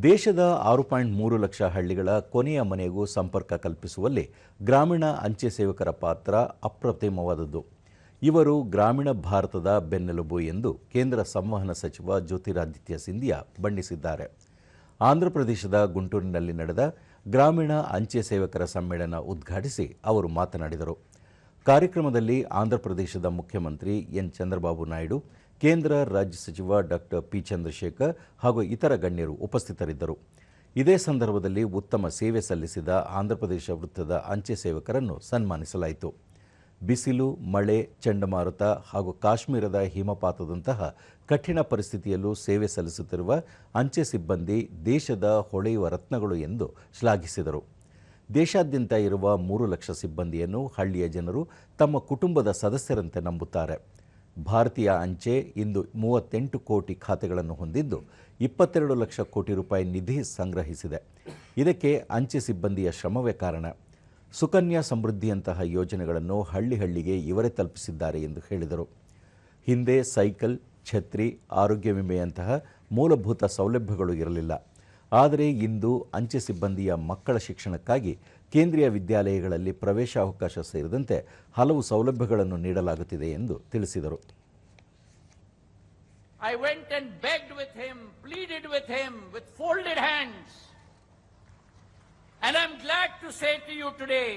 ದೇಶದ 6.3 ಲಕ್ಷ ಹಳ್ಳಿಗಳ ಕೊನೆಯ ಮನೆಗೂ ಸಂಪರ್ಕ ಕಲ್ಪಿಸುವಲ್ಲಿ ಗ್ರಾಮೀಣ ಅಂಚೆ ಸೇವಕರ ಪಾತ್ರ ಅಪ್ರತಿಮವಾದದ್ದು. ಇವರು ಗ್ರಾಮೀಣ ಭಾರತದ ಬೆನ್ನೆಲುಬು ಎಂದು ಕೇಂದ್ರ ಸಂವಹನ ಸಚಿವ ಜ್ಯೋತಿರಾದಿತ್ಯ ಸಿಂಧಿಯಾ ಬಣ್ಣಿಸಿದ್ದಾರೆ. ಆಂಧ್ರಪ್ರದೇಶದ ಗುಂಟೂರಿನಲ್ಲಿ ನಡೆದ ಗ್ರಾಮೀಣ ಅಂಚೆ ಸೇವಕರ ಸಮ್ಮೇಳನ ಉದ್ಘಾಟಿಸಿ ಅವರು ಮಾತನಾಡಿದರು. ಕಾರ್ಯಕ್ರಮದಲ್ಲಿ ಆಂಧ್ರಪ್ರದೇಶದ ಮುಖ್ಯಮಂತ್ರಿ ಎನ್ ಚಂದ್ರಬಾಬು ನಾಯ್ಡು, ಕೇಂದ್ರ ರಾಜ್ಯ ಸಚಿವ ಡಾಕ್ಟರ್ ಪಿ ಚಂದ್ರಶೇಖರ್ ಹಾಗೂ ಇತರ ಗಣ್ಯರು ಉಪಸ್ಥಿತರಿದ್ದರು. ಇದೇ ಸಂದರ್ಭದಲ್ಲಿ ಉತ್ತಮ ಸೇವೆ ಸಲ್ಲಿಸಿದ ಆಂಧ್ರಪ್ರದೇಶ ವೃತ್ತದ ಅಂಚೆ ಸೇವಕರನ್ನು ಸನ್ಮಾನಿಸಲಾಯಿತು. ಬಿಸಿಲು, ಮಳೆ, ಚಂಡಮಾರುತ ಹಾಗೂ ಕಾಶ್ಮೀರದ ಹಿಮಪಾತದಂತಹ ಕಠಿಣ ಪರಿಸ್ಥಿತಿಯಲ್ಲೂ ಸೇವೆ ಸಲ್ಲಿಸುತ್ತಿರುವ ಅಂಚೆ ಸಿಬ್ಬಂದಿ ದೇಶದ ಹೊಳೆಯುವ ರತ್ನಗಳು ಎಂದು ಶ್ಲಾಘಿಸಿದರು. ದೇಶಾದ್ಯಂತ ಇರುವ 3 ಲಕ್ಷ ಸಿಬ್ಬಂದಿಯನ್ನು ಹಳ್ಳಿಯ ಜನರು ತಮ್ಮ ಕುಟುಂಬದ ಸದಸ್ಯರಂತೆ ನಂಬುತ್ತಾರೆ. ಭಾರತೀಯ ಅಂಚೆ ಇಂದು 38 ಕೋಟಿ ಖಾತೆಗಳನ್ನು ಹೊಂದಿದ್ದು 22 ಲಕ್ಷ ಕೋಟಿ ರೂಪಾಯಿ ನಿಧಿ ಸಂಗ್ರಹಿಸಿದೆ. ಇದಕ್ಕೆ ಅಂಚೆ ಸಿಬ್ಬಂದಿಯ ಶ್ರಮವೇ ಕಾರಣ. ಸುಕನ್ಯಾ ಸಮೃದ್ಧಿಯಂತಹ ಯೋಜನೆಗಳನ್ನು ಹಳ್ಳಿಗೆ ಇವರೇ ತಲುಪಿಸಿದ್ದಾರೆ ಎಂದು ಹೇಳಿದರು. ಹಿಂದೆ ಸೈಕಲ್, ಛತ್ರಿ, ಆರೋಗ್ಯ ವಿಮೆಯಂತಹ ಮೂಲಭೂತ ಸೌಲಭ್ಯಗಳು ಇರಲಿಲ್ಲ. ಆದರೆ ಇಂದು ಅಂಚೆ ಸಿಬ್ಬಂದಿಯ ಮಕ್ಕಳ ಶಿಕ್ಷಣಕ್ಕಾಗಿ ಕೇಂದ್ರೀಯ ವಿದ್ಯಾಲಯಗಳಲ್ಲಿ ಪ್ರವೇಶಾವಕಾಶ ಸೇರಿದಂತೆ ಹಲವು ಸೌಲಭ್ಯಗಳನ್ನು ನೀಡಲಾಗುತ್ತಿದೆ ಎಂದು ತಿಳಿಸಿದರು. I went and begged with him, pleaded with him with folded hands. And I'm glad to say to you today,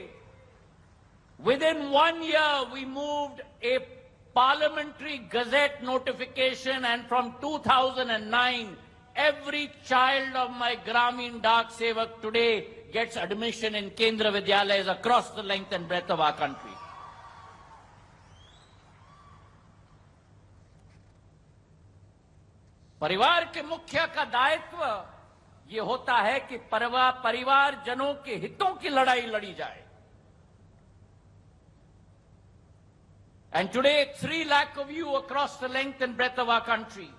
within 1 year we moved a parliamentary gazette notification, and from 2009 every child of my Grameen Dak Sevak today gets admission in Kendra Vidyalayas across the length and breadth of our country. परिवार के मुखिया का दायित्व ये होता है कि परिवार जनों के हितों की लड़ाई लड़ी जाए. And today 3 lakh of you across the length and breadth of our country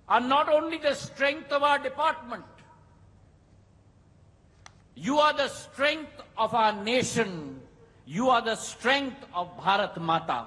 are not only the strength of our department, you are the strength of our nation, you are the strength of Bharat Mata.